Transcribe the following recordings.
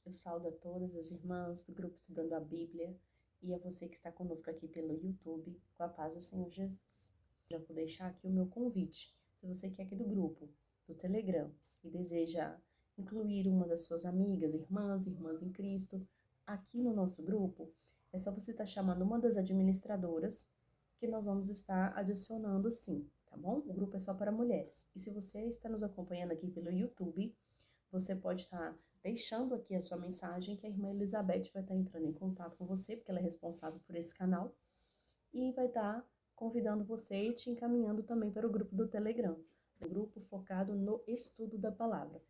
Eu saúdo a todas as irmãs do grupo Estudando a Bíblia e a você que está conosco aqui pelo YouTube, com a paz do Senhor Jesus. Já vou deixar aqui o meu convite. Se você que é aqui do grupo, do Telegram, e deseja incluir uma das suas amigas, irmãs em Cristo, aqui no nosso grupo, é só você estar chamando uma das administradoras que nós vamos estar adicionando sim, tá bom? O grupo é só para mulheres. E se você está nos acompanhando aqui pelo YouTube, você pode estar deixando aqui a sua mensagem que a irmã Elizabeth vai estar entrando em contato com você, porque ela é responsável por esse canal, e vai estar convidando você e te encaminhando também para o grupo do Telegram, um grupo focado no estudo da palavra.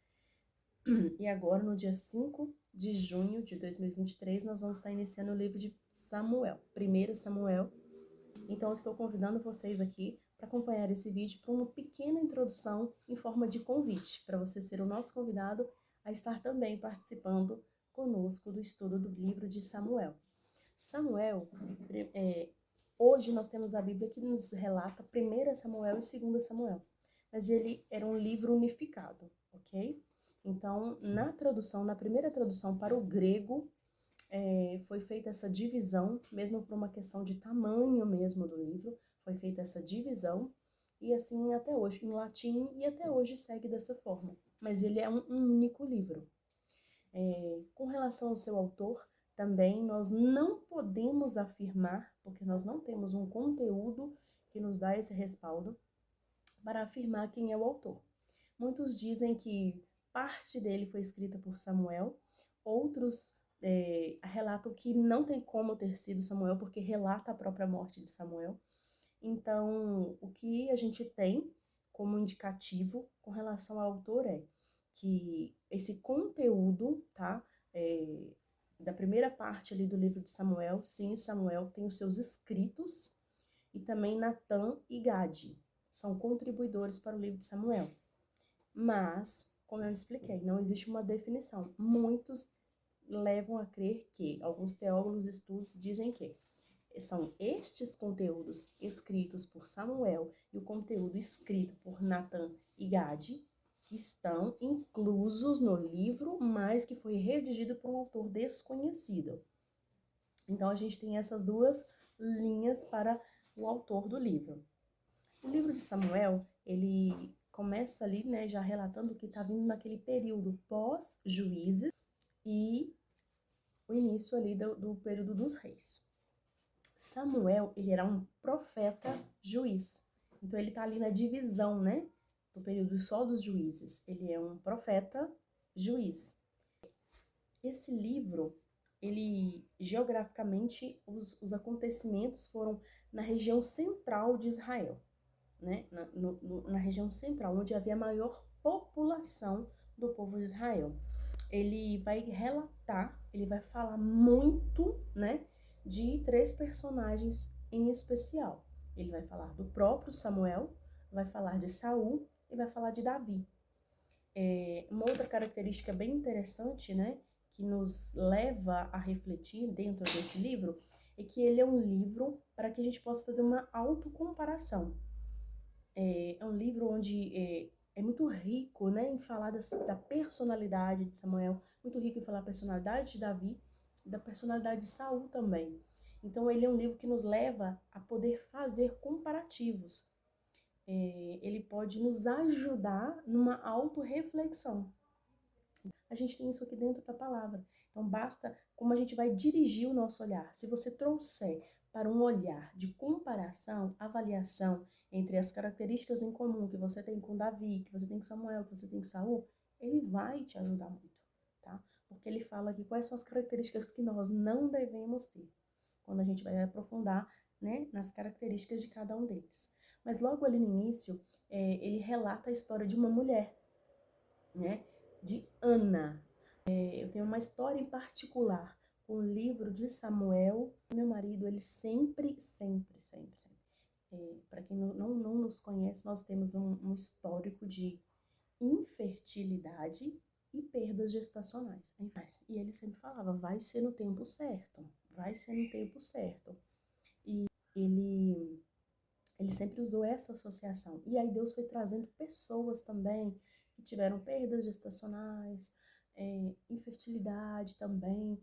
E agora, no dia 5 de junho de 2023, nós vamos estar iniciando o livro de Samuel, 1 Samuel. Então, eu estou convidando vocês aqui para acompanhar esse vídeo para uma pequena introdução em forma de convite, para você ser o nosso convidado a estar também participando conosco do estudo do livro de Samuel. Samuel, hoje nós temos a Bíblia que nos relata 1 Samuel e 2 Samuel, mas ele era um livro unificado, ok? Então, na primeira tradução para o grego, foi feita essa divisão, mesmo por uma questão de tamanho mesmo do livro, foi feita essa divisão, e assim até hoje, em latim, e até hoje segue dessa forma. Mas ele é um único livro. Com relação ao seu autor, também nós não podemos afirmar, porque nós não temos um conteúdo que nos dá esse respaldo, para afirmar quem é o autor. Muitos dizem que parte dele foi escrita por Samuel, outros relatam que não tem como ter sido Samuel, porque relata a própria morte de Samuel. Então, o que a gente tem como indicativo com relação ao autor é que esse conteúdo, tá, da primeira parte ali do livro de Samuel, sim, Samuel tem os seus escritos, e também Natã e Gade são contribuidores para o livro de Samuel. Mas, como eu expliquei, não existe uma definição. Muitos levam a crer que, alguns teólogos estudos dizem que são estes conteúdos escritos por Samuel e o conteúdo escrito por Natã e Gade que estão inclusos no livro, mas que foi redigido por um autor desconhecido. Então, a gente tem essas duas linhas para o autor do livro. O livro de Samuel, ele começa ali, né, já relatando que está vindo naquele período pós-Juízes e o início ali do período dos reis. Samuel, ele era um profeta juiz. Então, ele está ali na divisão, né, do período só dos juízes. Ele é um profeta juiz. Esse livro, ele, geograficamente, os acontecimentos foram na região central de Israel, né, na região central, onde havia maior população do povo de Israel. Ele vai relatar, ele vai falar muito, né, de 3 personagens em especial. Ele vai falar do próprio Samuel, vai falar de Saul e vai falar de Davi. Uma outra característica bem interessante, né, que nos leva a refletir dentro desse livro, é que ele é um livro para que a gente possa fazer uma autocomparação. É um livro onde é muito rico, né, em falar da personalidade de Samuel, muito rico em falar da personalidade de Davi, da personalidade de Saul também. Então, ele é um livro que nos leva a poder fazer comparativos. Ele pode nos ajudar numa autorreflexão. A gente tem isso aqui dentro da palavra. Então, basta como a gente vai dirigir o nosso olhar. Se você trouxer para um olhar de comparação, avaliação entre as características em comum que você tem com Davi, que você tem com Samuel, que você tem com Saul, ele vai te ajudar muito, tá? Porque ele fala aqui quais são as características que nós não devemos ter, quando a gente vai aprofundar, né, nas características de cada um deles. Mas logo ali no início, ele relata a história de uma mulher, né, de Ana. Eu tenho uma história em particular com o livro de Samuel. Meu marido, ele sempre, para quem não nos conhece, nós temos um histórico de infertilidade e perdas gestacionais. E ele sempre falava, vai ser no tempo certo, vai ser no tempo certo. E ele sempre usou essa associação. E aí Deus foi trazendo pessoas também que tiveram perdas gestacionais, infertilidade também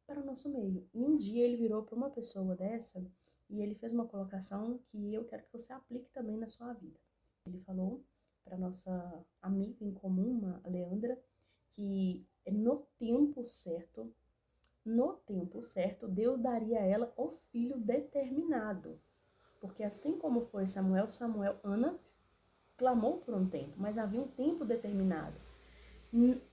para o nosso meio. E um dia ele virou para uma pessoa dessa e ele fez uma colocação que eu quero que você aplique também na sua vida. Ele falou para nossa amiga em comum, a Leandra, que no tempo certo, Deus daria a ela o filho determinado. Porque assim como foi Samuel, Ana clamou por um tempo, mas havia um tempo determinado.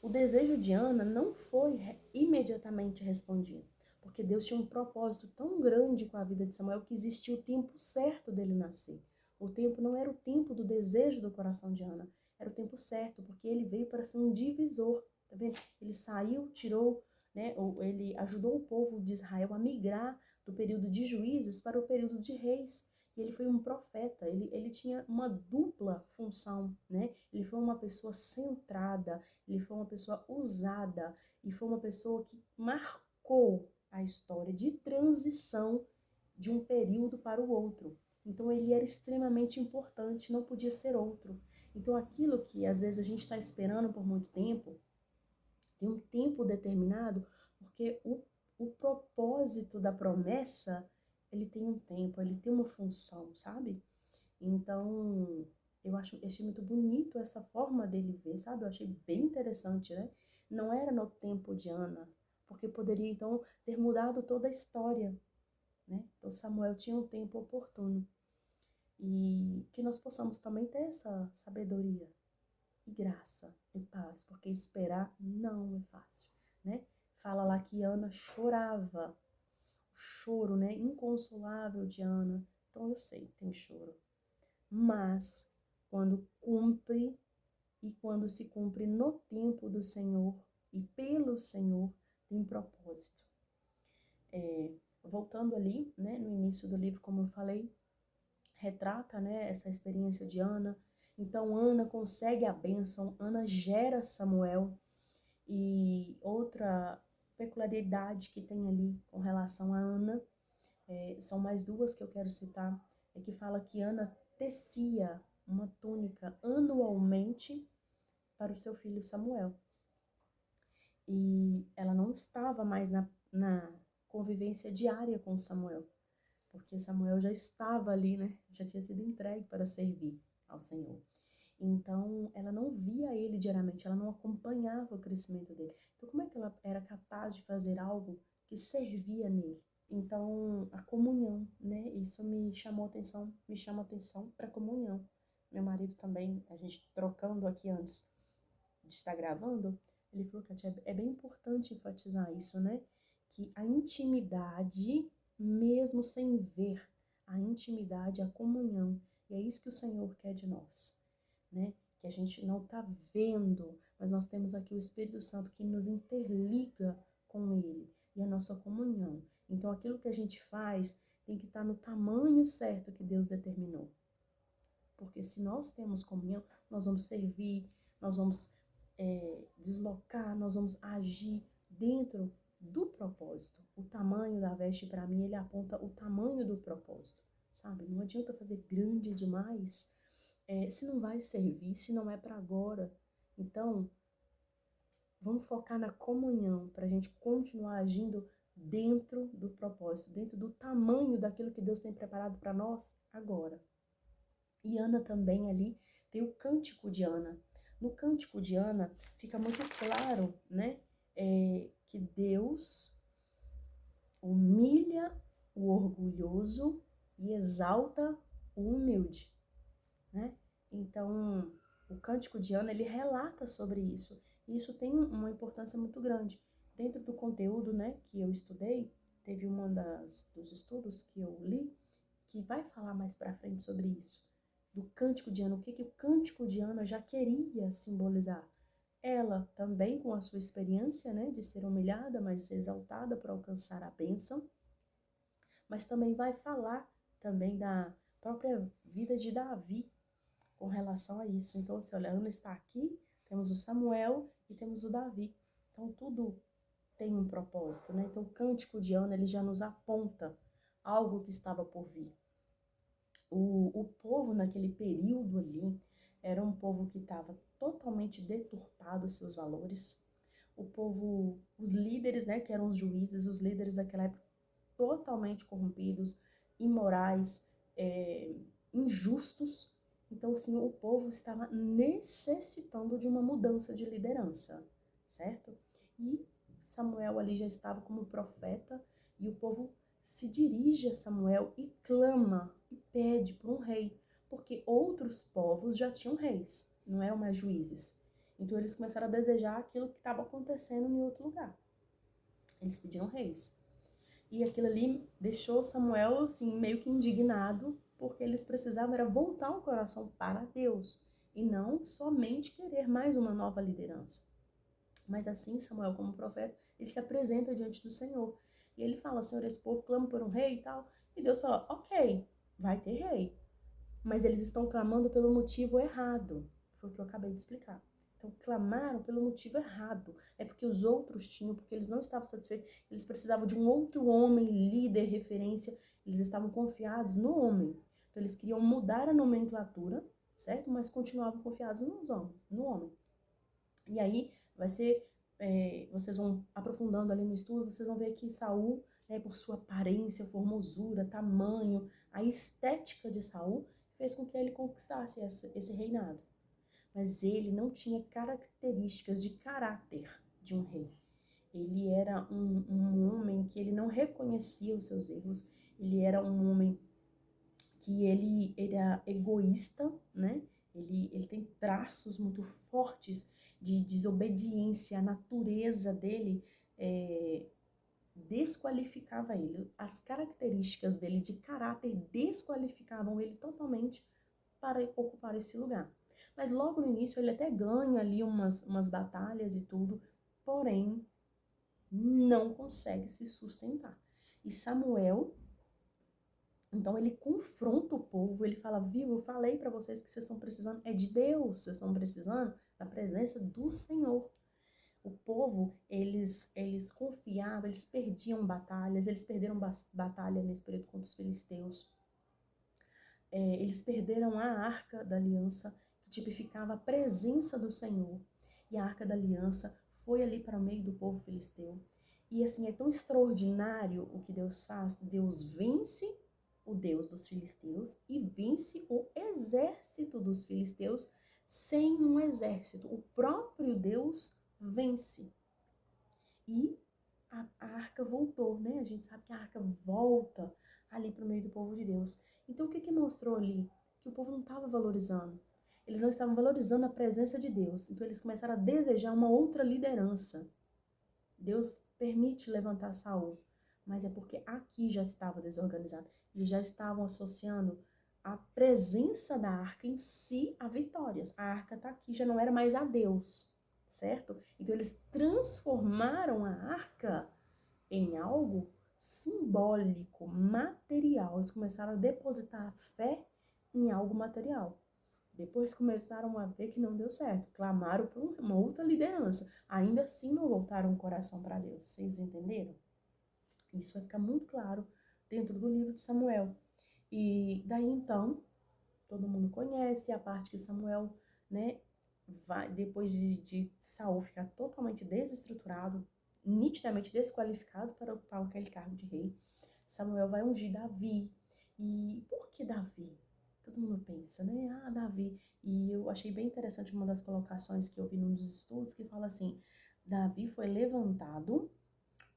O desejo de Ana não foi imediatamente respondido, porque Deus tinha um propósito tão grande com a vida de Samuel que existia o tempo certo dele nascer. O tempo não era o tempo do desejo do coração de Ana, era o tempo certo, porque ele veio para ser um divisor, tá vendo? Ele saiu, tirou, né, ele ajudou o povo de Israel a migrar do período de juízes para o período de reis. E ele foi um profeta, ele tinha uma dupla função, né? Ele foi uma pessoa centrada, ele foi uma pessoa usada e foi uma pessoa que marcou a história de transição de um período para o outro. Então ele era extremamente importante, não podia ser outro. Então aquilo que às vezes a gente está esperando por muito tempo, tem um tempo determinado, porque o propósito da promessa, ele tem um tempo, ele tem uma função, sabe? Então, achei muito bonito essa forma dele ver, sabe? Eu achei bem interessante, né? Não era no tempo de Ana, porque poderia então ter mudado toda a história, né? Então Samuel tinha um tempo oportuno. E que nós possamos também ter essa sabedoria e graça e paz, porque esperar não é fácil, né? Fala lá que Ana chorava, o choro, né, inconsolável de Ana. Então eu sei, tem choro. Mas quando cumpre e quando se cumpre no tempo do Senhor e pelo Senhor, tem propósito. Voltando ali, né, no início do livro, como eu falei, retrata, né, essa experiência de Ana. Então Ana consegue a bênção, Ana gera Samuel. E outra peculiaridade que tem ali com relação a Ana, são mais duas que eu quero citar, é que fala que Ana tecia uma túnica anualmente para o seu filho Samuel. E ela não estava mais na convivência diária com Samuel, porque Samuel já estava ali, né? Já tinha sido entregue para servir ao Senhor. Então, ela não via ele diariamente, ela não acompanhava o crescimento dele. Então, como é que ela era capaz de fazer algo que servia nele? Então, a comunhão, né? Isso me chama atenção para a comunhão. Meu marido também, a gente trocando aqui antes de estar gravando, ele falou que é bem importante enfatizar isso, né? Que a intimidade, mesmo sem ver, a intimidade, a comunhão, e é isso que o Senhor quer de nós, né? Que a gente não está vendo, mas nós temos aqui o Espírito Santo que nos interliga com Ele e a nossa comunhão. Então, aquilo que a gente faz tem que estar no tamanho certo que Deus determinou. Porque se nós temos comunhão, nós vamos servir, nós vamos deslocar, nós vamos agir dentro do propósito. O tamanho da veste, para mim, ele aponta o tamanho do propósito, sabe? Não adianta fazer grande demais se não vai servir, se não é para agora. Então, vamos focar na comunhão para a gente continuar agindo dentro do propósito, dentro do tamanho daquilo que Deus tem preparado para nós agora. E Ana também ali tem o cântico de Ana. No cântico de Ana fica muito claro, né, que Deus humilha o orgulhoso e exalta o humilde, né? Então, o cântico de Ana, ele relata sobre isso. E isso tem uma importância muito grande. Dentro do conteúdo, né, que eu estudei, teve dos estudos que eu li, que vai falar mais para frente sobre isso. Do cântico de Ana, o que o cântico de Ana já queria simbolizar. Ela também com a sua experiência, né, de ser humilhada, mas exaltada para alcançar a bênção, mas também vai falar também da própria vida de Davi com relação a isso. Então, assim, olha, a Ana está aqui, temos o Samuel e temos o Davi. Então, tudo tem um propósito, né? Então, o cântico de Ana, ele já nos aponta algo que estava por vir. O povo naquele período ali era um povo que estava totalmente deturpado os seus valores, o povo, os líderes, né, que eram os juízes, os líderes daquela época, totalmente corrompidos, imorais, injustos. Então, assim, o povo estava necessitando de uma mudança de liderança, certo? E Samuel ali já estava como profeta, e o povo se dirige a Samuel e clama e pede por um rei, porque outros povos já tinham reis, não eram mais juízes. Então eles começaram a desejar aquilo que estava acontecendo em outro lugar. Eles pediram reis. E aquilo ali deixou Samuel assim, meio que indignado, porque eles precisavam era voltar o coração para Deus e não somente querer mais uma nova liderança. Mas assim, Samuel, como profeta, ele se apresenta diante do Senhor. E ele fala, Senhor, esse povo clama por um rei e tal. E Deus fala, ok, vai ter rei. Mas eles estão clamando pelo motivo errado. Foi o que eu acabei de explicar. Então, clamaram pelo motivo errado. É porque os outros tinham, porque eles não estavam satisfeitos. Eles precisavam de um outro homem, líder, referência. Eles estavam confiados no homem. Então, eles queriam mudar a nomenclatura, certo? Mas continuavam confiados nos homens, no homem. E aí, vai ser... vocês vão aprofundando ali no estudo, vocês vão ver que Saul, por sua aparência, formosura, tamanho, a estética de Saul, fez com que ele conquistasse esse reinado. Mas ele não tinha características de caráter de um rei. Ele era um homem que ele não reconhecia os seus erros, ele era um homem que ele era egoísta, né? Ele tem traços muito fortes de desobediência, a natureza dele desqualificava ele. As características dele de caráter desqualificavam ele totalmente para ocupar esse lugar. Mas logo no início ele até ganha ali umas batalhas e tudo, porém não consegue se sustentar. E Samuel, então ele confronta o povo, ele fala, viu, eu falei para vocês que vocês estão precisando, é de Deus, vocês estão precisando da presença do Senhor. O povo, eles confiavam, eles perdiam batalhas, eles perderam batalha nesse período contra os filisteus. Eles perderam a Arca da Aliança, que tipificava a presença do Senhor. E a Arca da Aliança foi ali para o meio do povo filisteu. E assim, é tão extraordinário o que Deus faz. Deus vence o Deus dos filisteus e vence o exército dos filisteus sem um exército. O próprio Deus vence. E a arca voltou, né? A gente sabe que a arca volta ali para o meio do povo de Deus. Então, o que mostrou ali? Que o povo não estava valorizando. Eles não estavam valorizando a presença de Deus. Então, eles começaram a desejar uma outra liderança. Deus permite levantar Saul, mas é porque aqui já estava desorganizado. Eles já estavam associando a presença da arca em si a vitórias. A arca está aqui, já não era mais a Deus, certo? Então, eles transformaram a arca em algo simbólico, material. Eles começaram a depositar a fé em algo material. Depois começaram a ver que não deu certo. Clamaram por uma outra liderança. Ainda assim não voltaram o coração para Deus. Vocês entenderam? Isso vai ficar muito claro dentro do livro de Samuel. E daí então, todo mundo conhece a parte que Samuel, né, vai, depois de Saul ficar totalmente desestruturado, nitidamente desqualificado para ocupar aquele cargo de rei, Samuel vai ungir Davi. E por que Davi? Todo mundo pensa, né? Ah, Davi. E eu achei bem interessante uma das colocações que eu vi num dos estudos, que fala assim, Davi foi levantado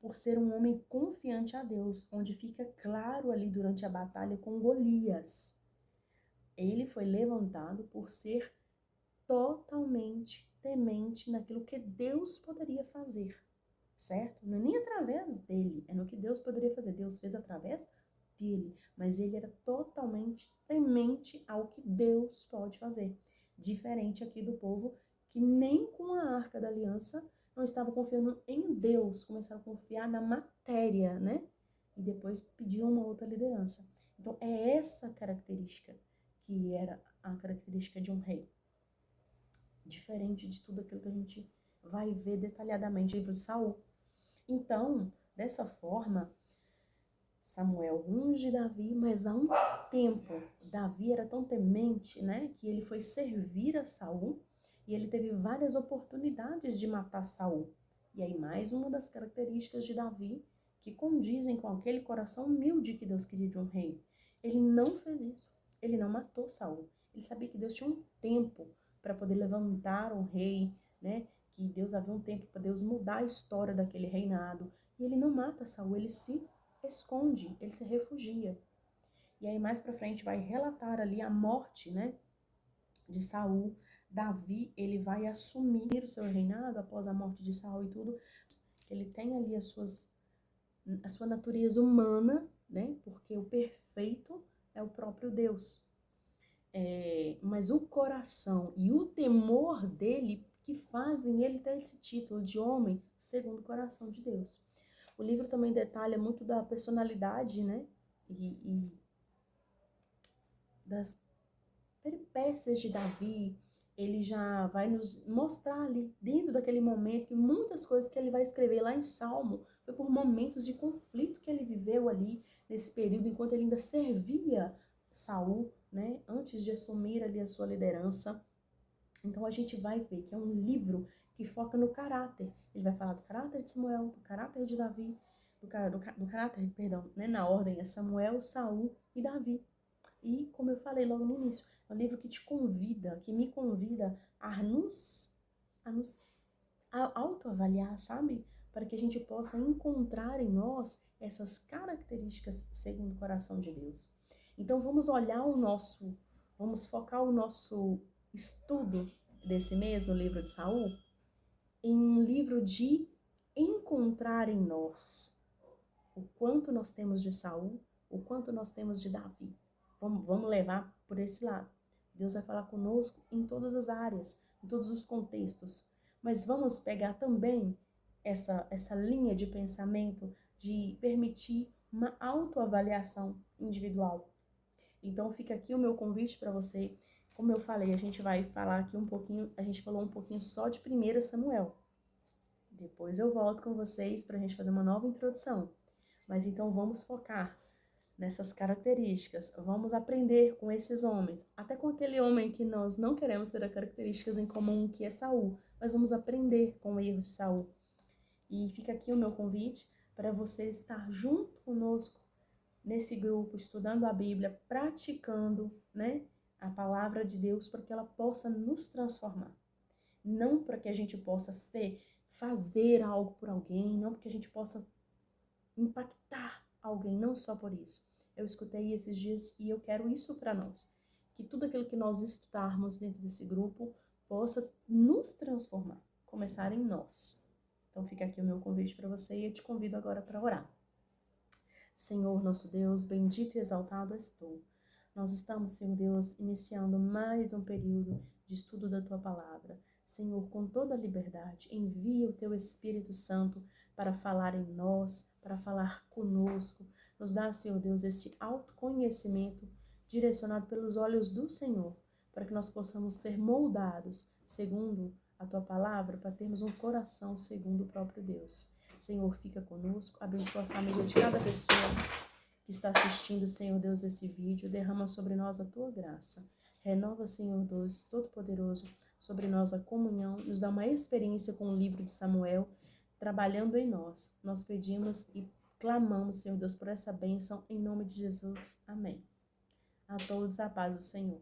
por ser um homem confiante a Deus, onde fica claro ali durante a batalha com Golias. Ele foi levantado por ser totalmente temente naquilo que Deus poderia fazer, certo? Não é nem através dele, é no que Deus poderia fazer. Deus fez através dele, mas ele era totalmente temente ao que Deus pode fazer. Diferente aqui do povo que nem com a Arca da Aliança não estava confiando em Deus, começaram a confiar na matéria, né? E depois pediram uma outra liderança. Então é essa característica que era a característica de um rei. Diferente de tudo aquilo que a gente vai ver detalhadamente no livro de Saul. Então, dessa forma, Samuel unge Davi, mas há um tempo, Davi era tão temente, né, que ele foi servir a Saul e ele teve várias oportunidades de matar Saul. E aí mais uma das características de Davi que condizem com aquele coração humilde que Deus queria de um rei. Ele não fez isso. Ele não matou Saul. Ele sabia que Deus tinha um tempo para poder levantar um rei, né? Que Deus havia um tempo para Deus mudar a história daquele reinado. E ele não mata Saul, ele se esconde, ele se refugia. E aí mais para frente vai relatar ali a morte, né, de Saul. Davi, ele vai assumir o seu reinado após a morte de Saul e tudo. Ele tem ali a sua natureza humana, né? Porque o perfeito é o próprio Deus. Mas o coração e o temor dele que fazem ele ter esse título de homem segundo o coração de Deus. O livro também detalha muito da personalidade, né? E das peripécias de Davi. Ele já vai nos mostrar ali, dentro daquele momento, que muitas coisas que ele vai escrever lá em Salmo foi por momentos de conflito que ele viveu ali, nesse período, enquanto ele ainda servia Saul, né, antes de assumir ali a sua liderança. Então a gente vai ver que é um livro que foca no caráter. Ele vai falar do caráter de Samuel, do caráter de Davi, do caráter, perdão, né, na ordem é Samuel, Saul e Davi. E, como eu falei logo no início, é um livro que te convida, que me convida a autoavaliar, sabe? Para que a gente possa encontrar em nós essas características segundo o coração de Deus. Então, vamos focar o nosso estudo desse mês no livro de Saul em um livro de encontrar em nós o quanto nós temos de Saul, o quanto nós temos de Davi. Vamos levar por esse lado. Deus vai falar conosco em todas as áreas, em todos os contextos. Mas vamos pegar também essa linha de pensamento de permitir uma autoavaliação individual. Então fica aqui o meu convite para você. Como eu falei, a gente vai falar aqui um pouquinho, a gente falou um pouquinho só de 1 Samuel. Depois eu volto com vocês para a gente fazer uma nova introdução. Mas então vamos focar nessas características. Vamos aprender com esses homens, até com aquele homem que nós não queremos ter as características em comum, que é Saul, mas vamos aprender com o erro de Saul. E fica aqui o meu convite para você estar junto conosco nesse grupo, estudando a Bíblia, praticando, né, a palavra de Deus, para que ela possa nos transformar. Não para que a gente possa fazer algo por alguém, não para que a gente possa impactar alguém, não só por isso. Eu escutei esses dias e eu quero isso para nós. Que tudo aquilo que nós estudarmos dentro desse grupo possa nos transformar, começar em nós. Então fica aqui o meu convite para você e eu te convido agora para orar. Senhor, nosso Deus, bendito e exaltado és tu. Nós estamos, Senhor Deus, iniciando mais um período de estudo da tua palavra. Senhor, com toda a liberdade, envia o teu Espírito Santo para falar em nós, para falar conosco. Nos dá, Senhor Deus, esse autoconhecimento direcionado pelos olhos do Senhor, para que nós possamos ser moldados segundo a tua palavra, para termos um coração segundo o próprio Deus. Senhor, fica conosco, abençoa a família de cada pessoa que está assistindo, Senhor Deus, esse vídeo. Derrama sobre nós a tua graça. Renova, Senhor Deus, Todo-Poderoso, sobre nós a comunhão. Nos dá uma experiência com o livro de Samuel, trabalhando em nós. Nós pedimos e clamamos, Senhor Deus, por essa bênção, em nome de Jesus. Amém. A todos a paz do Senhor.